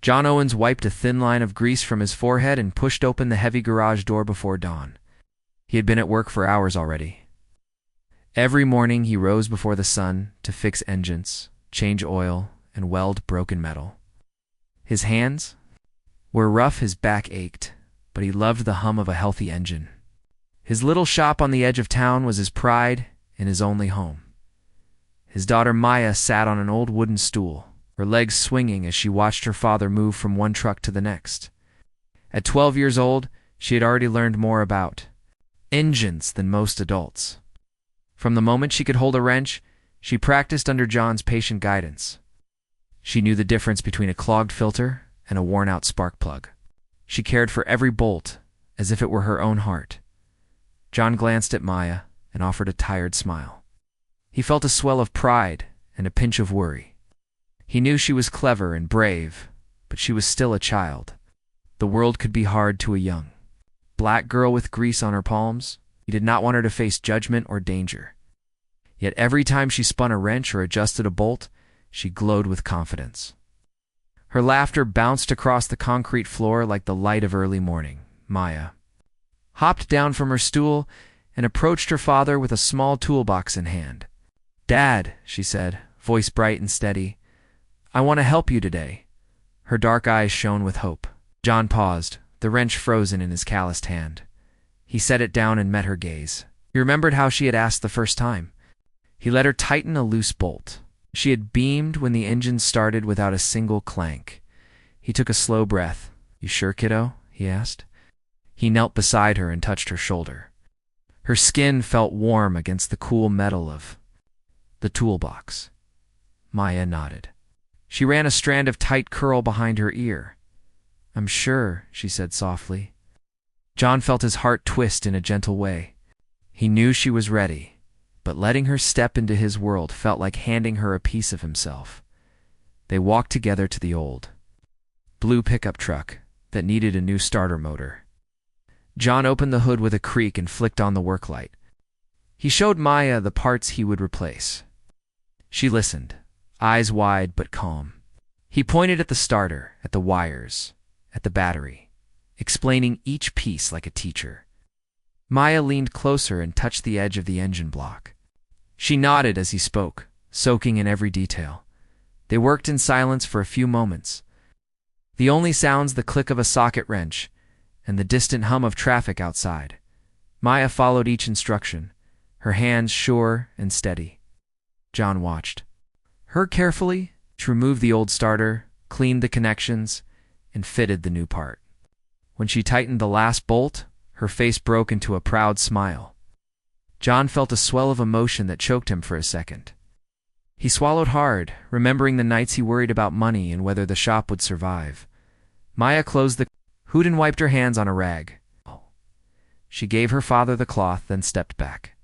John Owens wiped a thin line of grease from his forehead and pushed open the heavy garage door before dawn. He had been at work for hours already. Every morning he rose before the sun to fix engines, change oil, and weld broken metal. His hands were rough, his back ached, but he loved the hum of a healthy engine. His little shop on the edge of town was his pride and his only home. His daughter Maya sat on an old wooden stool, her legs swinging as she watched her father move from one truck to the next. At 12 years old, she had already learned more about engines than most adults. From the moment she could hold a wrench, she practiced under John's patient guidance. She knew the difference between a clogged filter and a worn-out spark plug. She cared for every bolt as if it were her own heart. John glanced at Maya and offered a tired smile. He felt a swell of pride and a pinch of worry. He knew she was clever and brave, but she was still a child. The world could be hard to a young black girl with grease on her palms. He did not want her to face judgment or danger. Yet every time she spun a wrench or adjusted a bolt, she glowed with confidence. Her laughter bounced across the concrete floor like the light of early morning. Maya hopped down from her stool and approached her father with a small toolbox in hand. "Dad," she said, voice bright and steady, "I want to help you today." Her dark eyes shone with hope. John paused, the wrench frozen in his calloused hand. He set it down and met her gaze. He remembered how she had asked the first time. He let her tighten a loose bolt. She had beamed when the engine started without a single clank. He took a slow breath. "You sure, kiddo?" he asked. He knelt beside her and touched her shoulder. Her skin felt warm against the cool metal of the toolbox. Maya nodded. She ran a strand of tight curl behind her ear. "I'm sure," she said softly. John felt his heart twist in a gentle way. He knew she was ready, but letting her step into his world felt like handing her a piece of himself. They walked together to the old blue pickup truck that needed a new starter motor. John opened the hood with a creak and flicked on the work light. He showed Maya the parts he would replace. She listened, eyes wide but calm. He pointed at the starter, at the wires, at the battery, explaining each piece like a teacher. Maya leaned closer and touched the edge of the engine block. She nodded as he spoke, soaking in every detail. They worked in silence for a few moments. The only sounds the click of a socket wrench and the distant hum of traffic outside. Maya followed each instruction, her hands sure and steady. John watched her carefully. She removed the old starter, cleaned the connections, and fitted the new part. When she tightened the last bolt, her face broke into a proud smile. John felt a swell of emotion that choked him for a second. He swallowed hard, remembering the nights he worried about money and whether the shop would survive. Maya closed the hood and wiped her hands on a rag. She gave her father the cloth, then stepped back.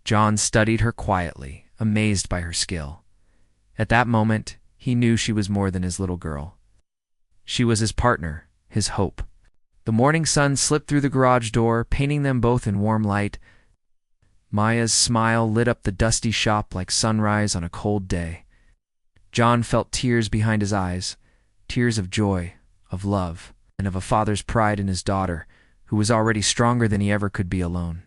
John studied her quietly, amazed by her skill. At that moment, he knew she was more than his little girl. She was his partner, his hope. The morning sun slipped through the garage door, painting them both in warm light. Maya's smile lit up the dusty shop like sunrise on a cold day. John felt tears behind his eyes, tears of joy, of love, and of a father's pride in his daughter, who was already stronger than he ever could be alone.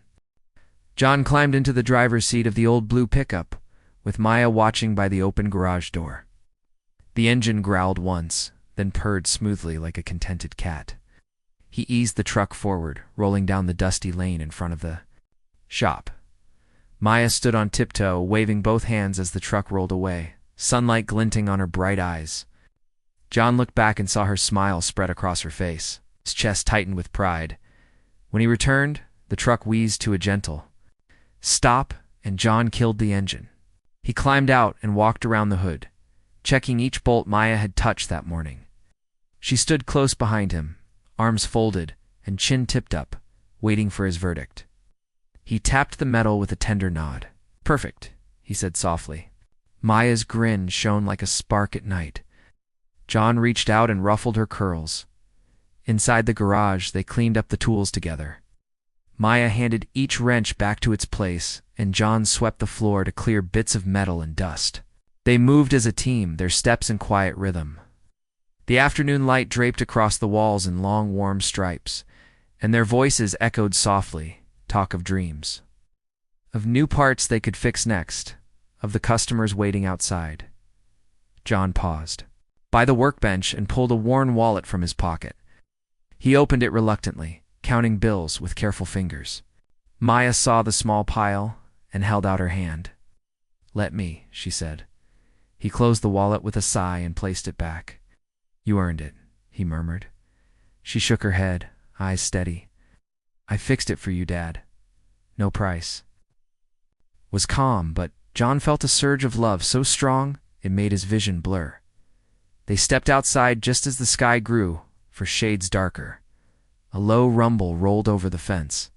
John climbed into the driver's seat of the old blue pickup, with Maya watching by the open garage door. The engine growled once, then purred smoothly like a contented cat. He eased the truck forward, rolling down the dusty lane in front of the shop. Maya stood on tiptoe, waving both hands as the truck rolled away, sunlight glinting on her bright eyes. John looked back and saw her smile spread across her face. His chest tightened with pride. When he returned, the truck wheezed to a gentle stop, and John killed the engine. He climbed out and walked around the hood, checking each bolt Maya had touched that morning. She stood close behind him, arms folded and chin tipped up, waiting for his verdict. He tapped the metal with a tender nod. "Perfect," he said softly. Maya's grin shone like a spark at night. John reached out and ruffled her curls. Inside the garage, they cleaned up the tools together. Maya handed each wrench back to its place, and John swept the floor to clear bits of metal and dust. They moved as a team, their steps in quiet rhythm. The afternoon light draped across the walls in long, warm stripes, and their voices echoed softly, talk of dreams. Of new parts they could fix next, of the customers waiting outside. John paused by the workbench and pulled a worn wallet from his pocket. He opened it reluctantly, counting bills with careful fingers. Maya saw the small pile and held out her hand. "Let me," she said. He closed the wallet with a sigh and placed it back. "You earned it," he murmured. She shook her head, eyes steady. "I fixed it for you, Dad. No price." Was calm, but John felt a surge of love so strong it made his vision blur. They stepped outside just as the sky grew, for shades darker. A low rumble rolled over the fence.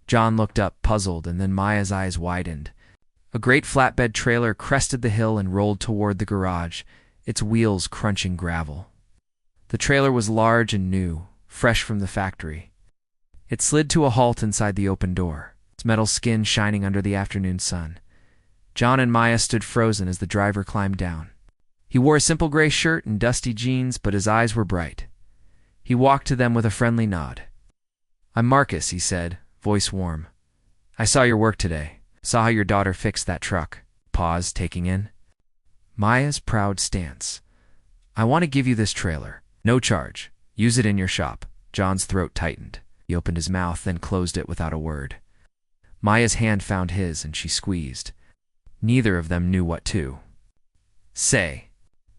John looked up, puzzled, and then Maya's eyes widened. A great flatbed trailer crested the hill and rolled toward the garage, its wheels crunching gravel. The trailer was large and new, fresh from the factory. It slid to a halt inside the open door, its metal skin shining under the afternoon sun. John and Maya stood frozen as the driver climbed down. He wore a simple gray shirt and dusty jeans, but his eyes were bright. He walked to them with a friendly nod. "I'm Marcus," he said, voice warm. "I saw your work today. Saw how your daughter fixed that truck." Pause, taking in Maya's proud stance. "I want to give you this trailer. No charge. Use it in your shop." John's throat tightened. He opened his mouth, then closed it without a word. Maya's hand found his, and she squeezed. Neither of them knew what to say.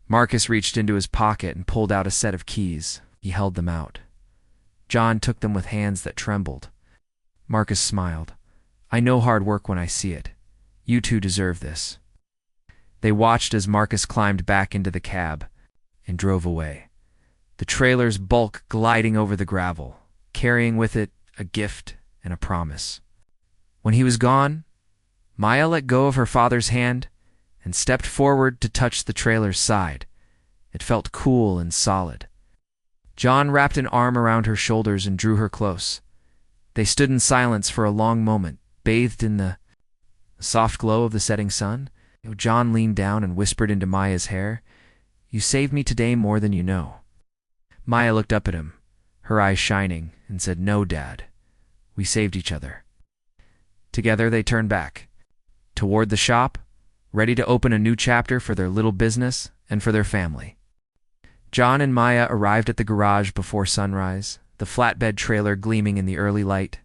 Marcus reached into his pocket and pulled out a set of keys. He held them out. John took them with hands that trembled. Marcus smiled. "I know hard work when I see it. You two deserve this." They watched as Marcus climbed back into the cab and drove away, the trailer's bulk gliding over the gravel, carrying with it a gift and a promise. When he was gone, Maya let go of her father's hand and stepped forward to touch the trailer's side. It felt cool and solid. John wrapped an arm around her shoulders and drew her close. They stood in silence for a long moment, bathed in the soft glow of the setting sun. John leaned down and whispered into Maya's hair, "You saved me today more than you know." Maya looked up at him, her eyes shining, and said, "No, Dad. We saved each other." Together they turned back, toward the shop, ready to open a new chapter for their little business and for their family. John and Maya arrived at the garage before sunrise, the flatbed trailer gleaming in the early light.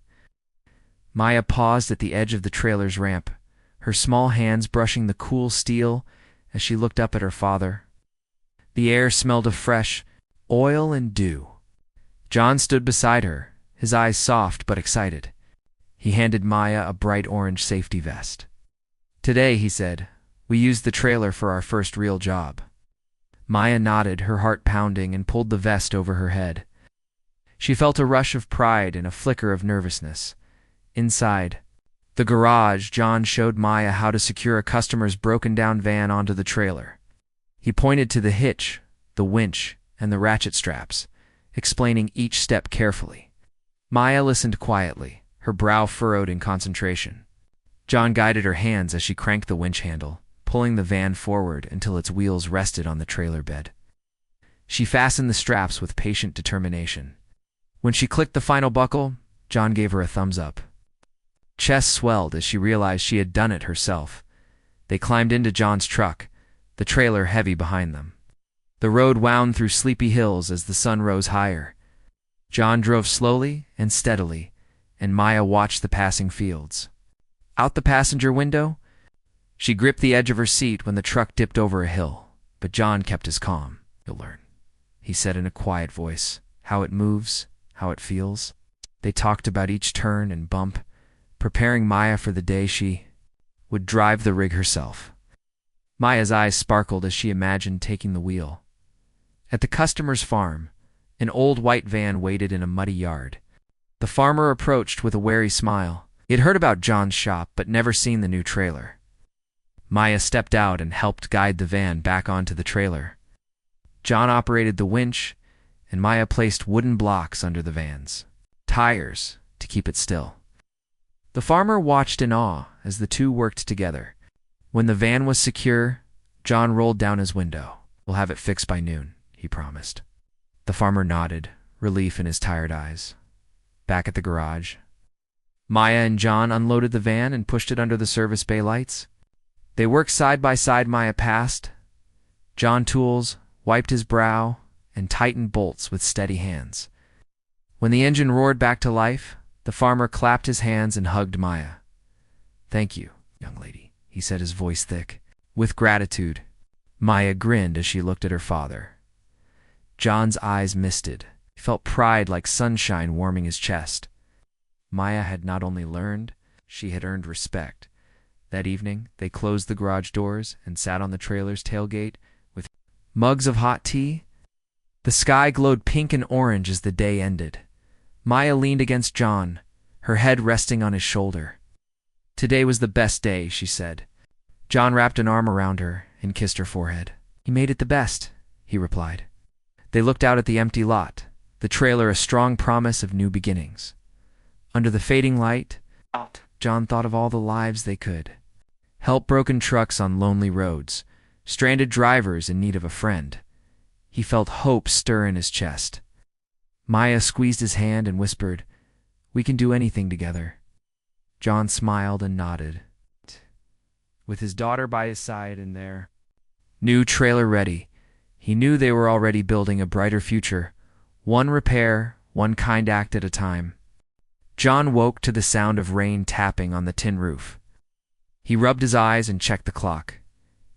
Maya paused at the edge of the trailer's ramp, her small hands brushing the cool steel as she looked up at her father. The air smelled of fresh oil and dew. John stood beside her, his eyes soft but excited. He handed Maya a bright orange safety vest. "Today," he said, "we used the trailer for our first real job." Maya nodded, her heart pounding, and pulled the vest over her head. She felt a rush of pride and a flicker of nervousness. Inside the garage, John showed Maya how to secure a customer's broken-down van onto the trailer. He pointed to the hitch, the winch, and the ratchet straps, explaining each step carefully. Maya listened quietly, her brow furrowed in concentration. John guided her hands as she cranked the winch handle, pulling the van forward until its wheels rested on the trailer bed. She fastened the straps with patient determination. When she clicked the final buckle, John gave her a thumbs up. Chest swelled as she realized she had done it herself. They climbed into John's truck, the trailer heavy behind them. The road wound through sleepy hills as the sun rose higher. John drove slowly and steadily, and Maya watched the passing fields. Out the passenger window, she gripped the edge of her seat when the truck dipped over a hill, but John kept his calm. "You'll learn," he said in a quiet voice, "how it moves, how it feels." They talked about each turn and bump, preparing Maya for the day she would drive the rig herself. Maya's eyes sparkled as she imagined taking the wheel. At the customer's farm, an old white van waited in a muddy yard. The farmer approached with a wary smile. He had heard about John's shop but never seen the new trailer. Maya stepped out and helped guide the van back onto the trailer. John operated the winch, and Maya placed wooden blocks under the van's tires to keep it still. The farmer watched in awe as the two worked together. When the van was secure, John rolled down his window. "We'll have it fixed by noon," he promised. The farmer nodded, relief in his tired eyes. Back at the garage, Maya and John unloaded the van and pushed it under the service bay lights. They worked side by side. Maya passed John tools, wiped his brow, and tightened bolts with steady hands. When the engine roared back to life, the farmer clapped his hands and hugged Maya. "Thank you, young lady," he said, his voice thick with gratitude. Maya grinned as she looked at her father. John's eyes misted. He felt pride like sunshine warming his chest. Maya had not only learned, she had earned respect. That evening, they closed the garage doors and sat on the trailer's tailgate with mugs of hot tea. The sky glowed pink and orange as the day ended. Maya leaned against John, her head resting on his shoulder. "Today was the best day," she said. John wrapped an arm around her and kissed her forehead. "You made it the best," he replied. They looked out at the empty lot, the trailer a strong promise of new beginnings. Under the fading light, John thought of all the lives they could help: broken trucks on lonely roads, stranded drivers in need of a friend. He felt hope stir in his chest. Maya squeezed his hand and whispered, "We can do anything together." John smiled and nodded. With his daughter by his side and their new trailer ready, he knew they were already building a brighter future, one repair, one kind act at a time. John woke to the sound of rain tapping on the tin roof. He rubbed his eyes and checked the clock.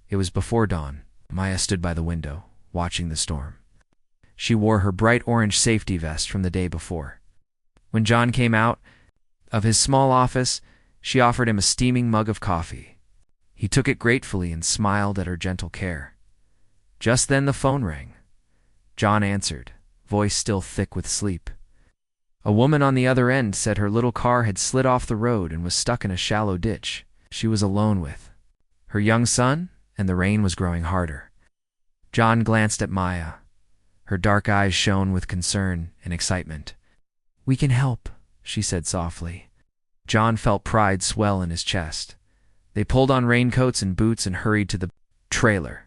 It was before dawn. Maya stood by the window, watching the storm. She wore her bright orange safety vest from the day before. When John came out of his small office, she offered him a steaming mug of coffee. He took it gratefully and smiled at her gentle care. Just then the phone rang. John answered, voice still thick with sleep. A woman on the other end said her little car had slid off the road and was stuck in a shallow ditch. She was alone with her young son, and the rain was growing harder. John glanced at Maya. Her dark eyes shone with concern and excitement. "We can help," she said softly. John felt pride swell in his chest. They pulled on raincoats and boots and hurried to the trailer.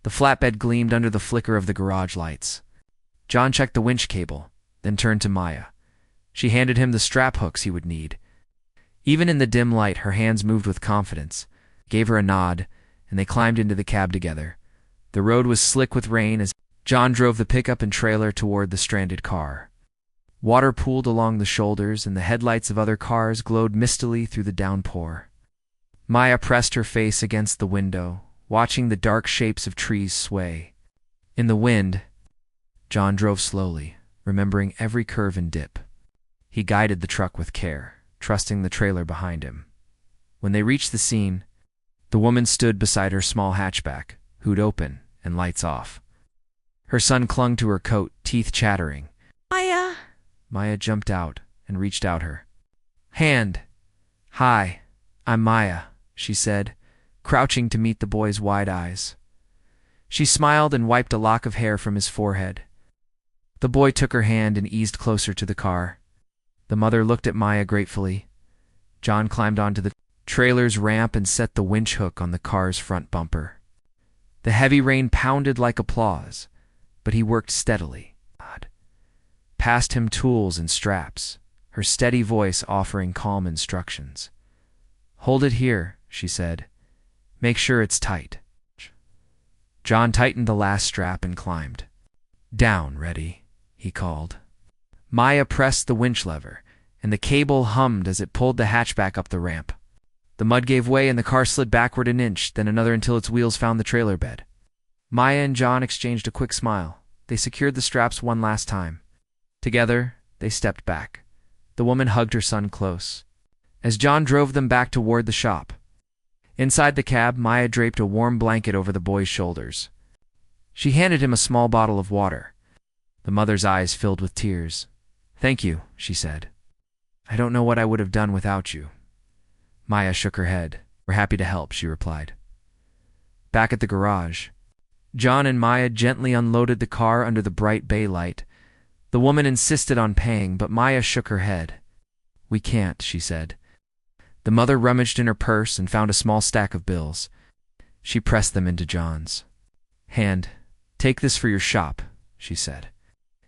The flatbed gleamed under the flicker of the garage lights. John checked the winch cable, then turned to Maya. She handed him the strap hooks he would need. Even in the dim light, her hands moved with confidence, gave her a nod, and they climbed into the cab together. The road was slick with rain as John drove the pickup and trailer toward the stranded car. Water pooled along the shoulders, and the headlights of other cars glowed mistily through the downpour. Maya pressed her face against the window, watching the dark shapes of trees sway. In the wind, John drove slowly, remembering every curve and dip. He guided the truck with care, trusting the trailer behind him. When they reached the scene, the woman stood beside her small hatchback, hood open and lights off. Her son clung to her coat, teeth chattering. "Maya!" Maya jumped out and reached out her hand. "Hi, I'm Maya," she said, crouching to meet the boy's wide eyes. She smiled and wiped a lock of hair from his forehead. The boy took her hand and eased closer to the car. The mother looked at Maya gratefully. John climbed onto the trailer's ramp and set the winch hook on the car's front bumper. The heavy rain pounded like applause, but he worked steadily. Passed him tools and straps, her steady voice offering calm instructions. "Hold it here," she said. "Make sure it's tight." John tightened the last strap and climbed. "Down, ready," he called. Maya pressed the winch lever, and the cable hummed as it pulled the hatchback up the ramp. The mud gave way and the car slid backward an inch, then another until its wheels found the trailer bed. Maya and John exchanged a quick smile. They secured the straps one last time. Together, they stepped back. The woman hugged her son close, as John drove them back toward the shop. Inside the cab, Maya draped a warm blanket over the boy's shoulders. She handed him a small bottle of water. The mother's eyes filled with tears. "Thank you," she said. "I don't know what I would have done without you." Maya shook her head. "We're happy to help," she replied. Back at the garage, John and Maya gently unloaded the car under the bright bay light. The woman insisted on paying, but Maya shook her head. "We can't," she said. The mother rummaged in her purse and found a small stack of bills. She pressed them into John's hand. "Take this for your shop," she said.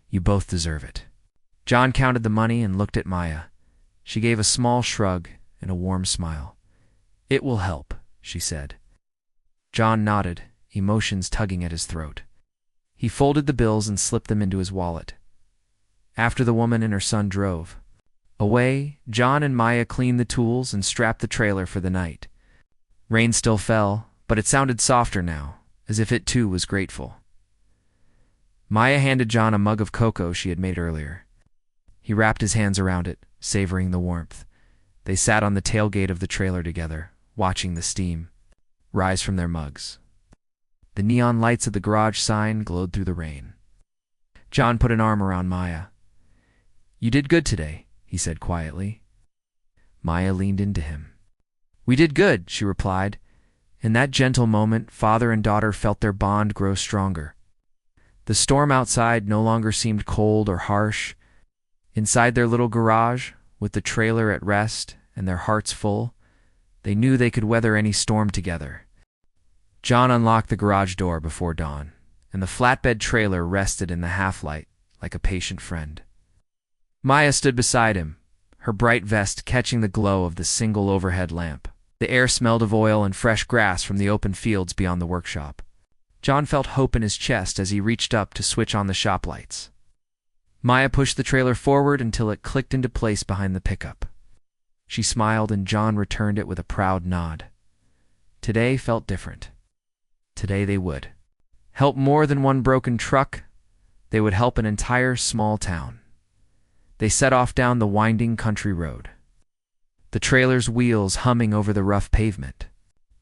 "You both deserve it." John counted the money and looked at Maya. She gave a small shrug and a warm smile. "It will help," she said. John nodded, emotions tugging at his throat. He folded the bills and slipped them into his wallet. After the woman and her son drove away, John and Maya cleaned the tools and strapped the trailer for the night. Rain still fell, but it sounded softer now, as if it too was grateful. Maya handed John a mug of cocoa she had made earlier. He wrapped his hands around it, savoring the warmth. They sat on the tailgate of the trailer together, watching the steam rise from their mugs. The neon lights of the garage sign glowed through the rain. John put an arm around Maya. "You did good today," he said quietly. Maya leaned into him. "We did good," she replied. In that gentle moment, father and daughter felt their bond grow stronger. The storm outside no longer seemed cold or harsh. Inside their little garage, with the trailer at rest and their hearts full, they knew they could weather any storm together. John unlocked the garage door before dawn, and the flatbed trailer rested in the half-light like a patient friend. Maya stood beside him, her bright vest catching the glow of the single overhead lamp. The air smelled of oil and fresh grass from the open fields beyond the workshop. John felt hope in his chest as he reached up to switch on the shop lights. Maya pushed the trailer forward until it clicked into place behind the pickup. She smiled and John returned it with a proud nod. Today felt different. Today they would help more than one broken truck. They would help an entire small town. They set off down the winding country road, the trailer's wheels humming over the rough pavement.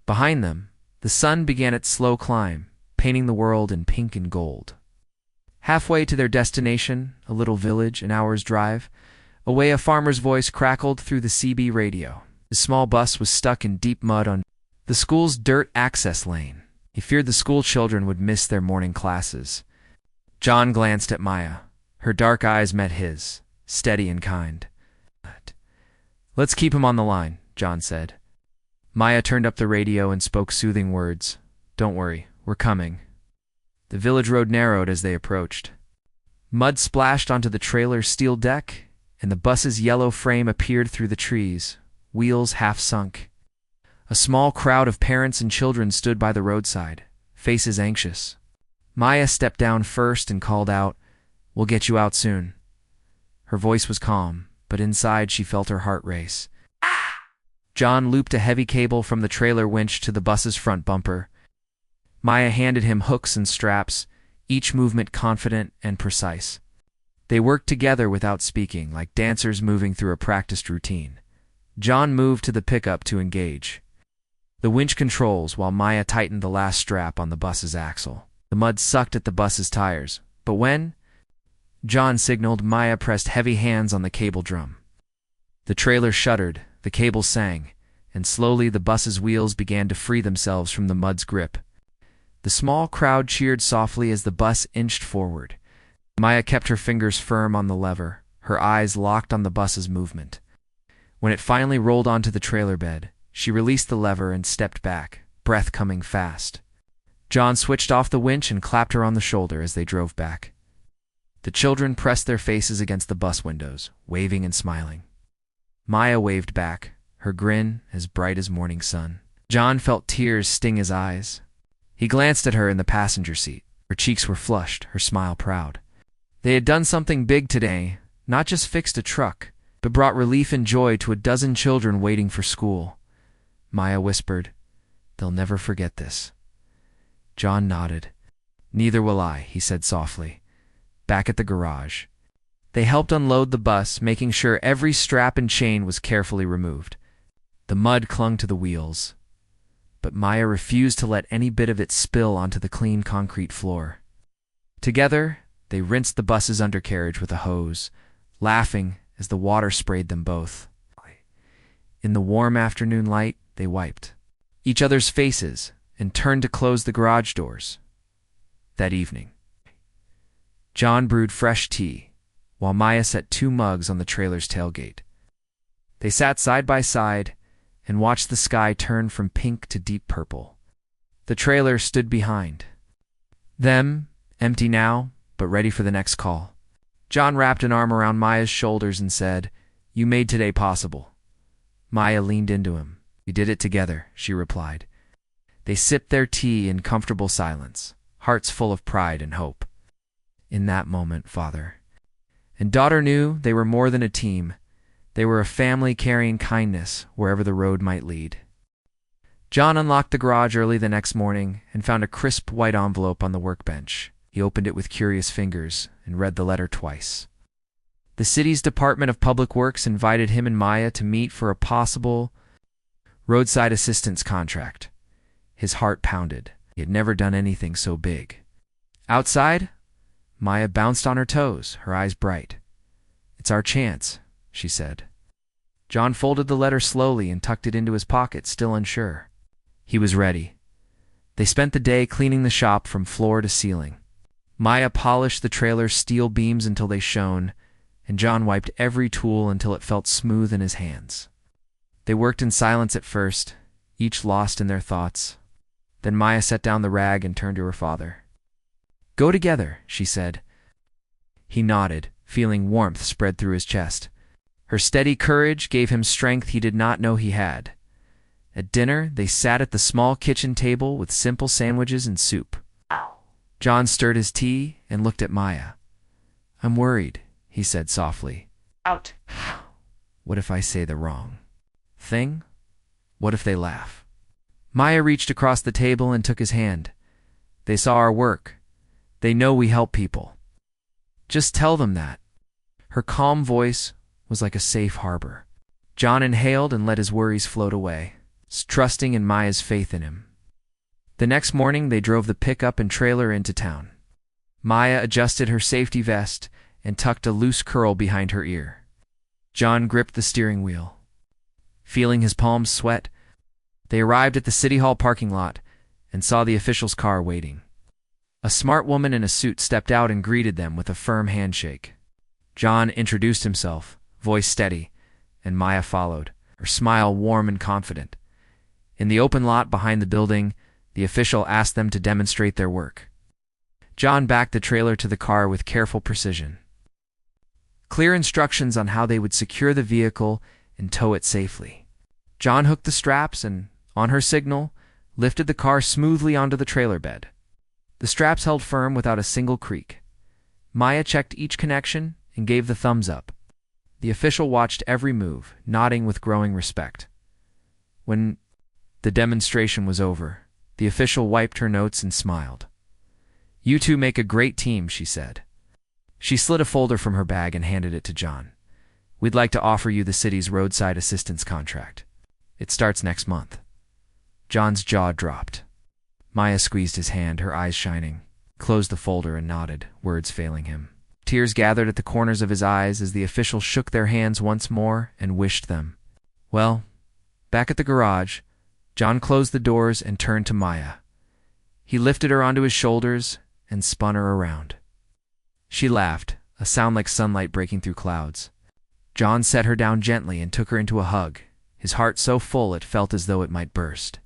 Behind them, the sun began its slow climb, painting the world in pink and gold. Halfway to their destination, a little village an hour's drive away, a farmer's voice crackled through the CB radio. The small bus was stuck in deep mud on the school's dirt access lane. He feared the school children would miss their morning classes. John glanced at Maya. Her dark eyes met his, steady and kind. "Let's keep him on the line," John said. Maya turned up the radio and spoke soothing words. "Don't worry, we're coming." The village road narrowed as they approached. Mud splashed onto the trailer's steel deck, and the bus's yellow frame appeared through the trees, wheels half sunk. A small crowd of parents and children stood by the roadside, faces anxious. Maya stepped down first and called out, "We'll get you out soon." Her voice was calm, but inside she felt her heart race. John looped a heavy cable from the trailer winch to the bus's front bumper. Maya handed him hooks and straps, each movement confident and precise. They worked together without speaking, like dancers moving through a practiced routine. John moved to the pickup to engage the winch controls while Maya tightened the last strap on the bus's axle. The mud sucked at the bus's tires, but when John signaled, Maya pressed heavy hands on the cable drum. The trailer shuddered, the cable sang, and slowly the bus's wheels began to free themselves from the mud's grip. The small crowd cheered softly as the bus inched forward. Maya kept her fingers firm on the lever, her eyes locked on the bus's movement. When it finally rolled onto the trailer bed, she released the lever and stepped back, breath coming fast. John switched off the winch and clapped her on the shoulder as they drove back. The children pressed their faces against the bus windows, waving and smiling. Maya waved back, her grin as bright as morning sun. John felt tears sting his eyes. He glanced at her in the passenger seat. Her cheeks were flushed, her smile proud. They had done something big today, not just fixed a truck, but brought relief and joy to a dozen children waiting for school. Maya whispered, "They'll never forget this." John nodded. "Neither will I," he said softly. Back at the garage, they helped unload the bus, making sure every strap and chain was carefully removed. The mud clung to the wheels, but Maya refused to let any bit of it spill onto the clean concrete floor. Together, they rinsed the bus's undercarriage with a hose, laughing as the water sprayed them both. In the warm afternoon light, they wiped each other's faces and turned to close the garage doors. That evening, John brewed fresh tea, while Maya set 2 mugs on the trailer's tailgate. They sat side by side and watched the sky turn from pink to deep purple. The trailer stood behind them, empty now, but ready for the next call. John wrapped an arm around Maya's shoulders and said, "You made today possible." Maya leaned into him. "We did it together," she replied. They sipped their tea in comfortable silence, hearts full of pride and hope. In that moment, father and daughter knew they were more than a team. They were a family carrying kindness wherever the road might lead. John unlocked the garage early the next morning and found a crisp white envelope on the workbench. He opened it with curious fingers and read the letter twice. The city's Department of Public Works invited him and Maya to meet for a possible roadside assistance contract. His heart pounded. He had never done anything so big. Outside, Maya bounced on her toes, her eyes bright. "It's our chance," she said. John folded the letter slowly and tucked it into his pocket, still unsure. He was ready. They spent the day cleaning the shop from floor to ceiling. Maya polished the trailer's steel beams until they shone, and John wiped every tool until it felt smooth in his hands. They worked in silence at first, each lost in their thoughts. Then Maya set down the rag and turned to her father. "Go together," she said. He nodded, feeling warmth spread through his chest. Her steady courage gave him strength he did not know he had. At dinner, they sat at the small kitchen table with simple sandwiches and soup. John stirred his tea and looked at Maya. "I'm worried," he said softly. Out. "What if I say the wrong thing? What if they laugh?" Maya reached across the table and took his hand. "They saw our work. They know we help people. Just tell them that." Her calm voice was like a safe harbor. John inhaled and let his worries float away, trusting in Maya's faith in him. The next morning, they drove the pickup and trailer into town. Maya adjusted her safety vest and tucked a loose curl behind her ear. John gripped the steering wheel. Feeling his palms sweat, they arrived at the City Hall parking lot and saw the official's car waiting. A smart woman in a suit stepped out and greeted them with a firm handshake. John introduced himself, voice steady, and Maya followed, her smile warm and confident. In the open lot behind the building, the official asked them to demonstrate their work. John backed the trailer to the car with careful precision. Clear instructions on how they would secure the vehicle and tow it safely. John hooked the straps and, on her signal, lifted the car smoothly onto the trailer bed. The straps held firm without a single creak. Maya checked each connection and gave the thumbs up. The official watched every move, nodding with growing respect. When the demonstration was over, the official wiped her notes and smiled. "You two make a great team," she said. She slid a folder from her bag and handed it to John. "We'd like to offer you the city's roadside assistance contract. It starts next month." John's jaw dropped. Maya squeezed his hand, her eyes shining, closed the folder and nodded, words failing him. Tears gathered at the corners of his eyes as the official shook their hands once more and wished them well. Back at the garage, John closed the doors and turned to Maya. He lifted her onto his shoulders and spun her around. She laughed, a sound like sunlight breaking through clouds. John set her down gently and took her into a hug, his heart so full it felt as though it might burst.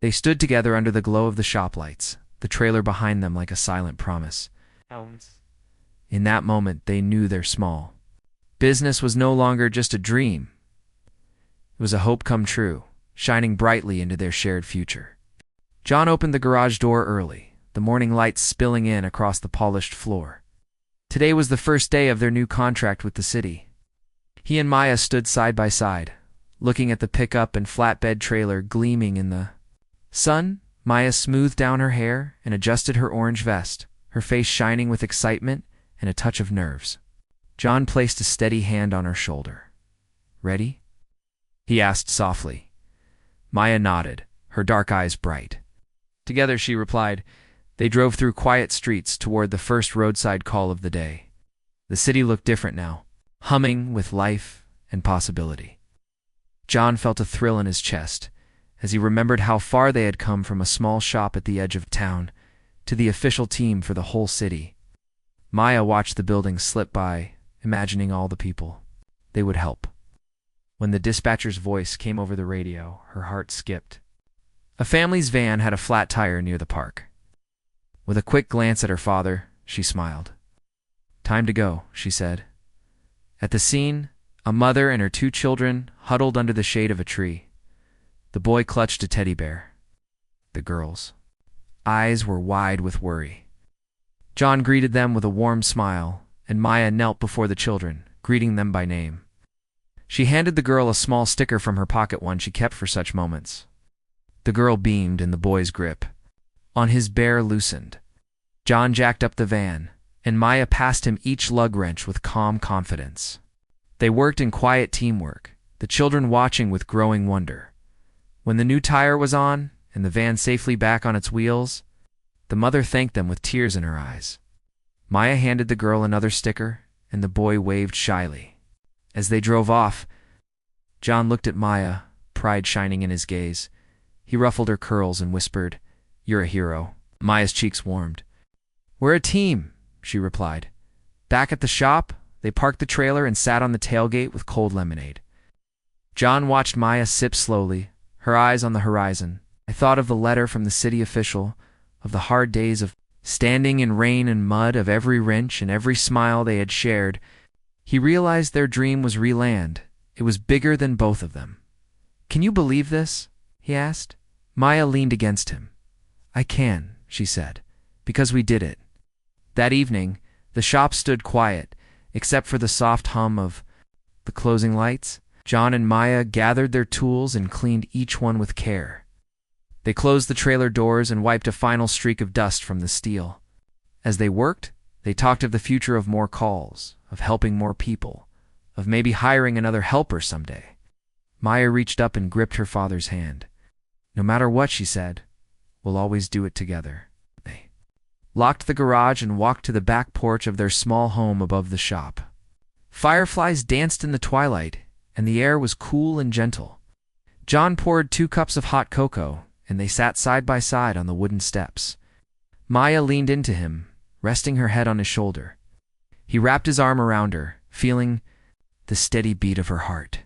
They stood together under the glow of the shop lights, the trailer behind them like a silent promise. In that moment, they knew their small business was no longer just a dream. It was a hope come true, shining brightly into their shared future. John opened the garage door early, the morning lights spilling in across the polished floor. Today was the first day of their new contract with the city. He and Maya stood side by side, looking at the pickup and flatbed trailer gleaming in the sun. Maya smoothed down her hair and adjusted her orange vest, her face shining with excitement and a touch of nerves. John placed a steady hand on her shoulder. "Ready?" he asked softly. Maya nodded, her dark eyes bright. Together, she replied. They drove through quiet streets toward the first roadside call of the day. The city looked different now, humming with life and possibility. John felt a thrill in his chest as he remembered how far they had come from a small shop at the edge of town to the official team for the whole city. Maya watched the buildings slip by, imagining all the people they would help. When the dispatcher's voice came over the radio, her heart skipped. A family's van had a flat tire near the park. With a quick glance at her father, she smiled. "Time to go," she said. At the scene, a mother and her 2 children huddled under the shade of a tree. The boy clutched a teddy bear. The girls' eyes were wide with worry. John greeted them with a warm smile, and Maya knelt before the children, greeting them by name. She handed the girl a small sticker from her pocket, one she kept for such moments. The girl beamed in the boy's grip. On his bear loosened. John jacked up the van, and Maya passed him each lug wrench with calm confidence. They worked in quiet teamwork, the children watching with growing wonder. When the new tire was on, and the van safely back on its wheels, the mother thanked them with tears in her eyes. Maya handed the girl another sticker, and the boy waved shyly. As they drove off, John looked at Maya, pride shining in his gaze. He ruffled her curls and whispered, "You're a hero." Maya's cheeks warmed. "We're a team," she replied. Back at the shop, they parked the trailer and sat on the tailgate with cold lemonade. John watched Maya sip slowly, her eyes on the horizon. I thought of the letter from the city official, of the hard days of standing in rain and mud, of every wrench and every smile they had shared. He realized their dream was re-land. It was bigger than both of them. "Can you believe this?" he asked. Maya leaned against him. "I can," she said, "because we did it." That evening, the shop stood quiet, except for the soft hum of the closing lights. John and Maya gathered their tools and cleaned each one with care. They closed the trailer doors and wiped a final streak of dust from the steel. As they worked, they talked of the future, of more calls, of helping more people, of maybe hiring another helper someday. Maya reached up and gripped her father's hand. "No matter what," she said, "we'll always do it together." They locked the garage and walked to the back porch of their small home above the shop. Fireflies danced in the twilight, and the air was cool and gentle. John poured 2 cups of hot cocoa, and they sat side by side on the wooden steps. Maya leaned into him, resting her head on his shoulder. He wrapped his arm around her, feeling the steady beat of her heart.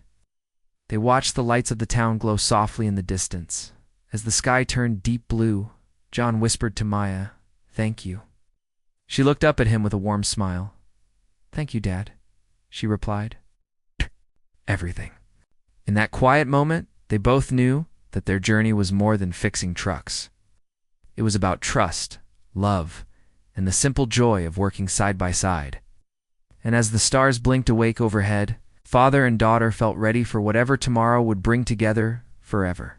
They watched the lights of the town glow softly in the distance. As the sky turned deep blue, John whispered to Maya, "Thank you." She looked up at him with a warm smile. "Thank you, Dad," she replied. "Everything." In that quiet moment, they both knew that their journey was more than fixing trucks. It was about trust, love, and the simple joy of working side by side. And as the stars blinked awake overhead, father and daughter felt ready for whatever tomorrow would bring together forever.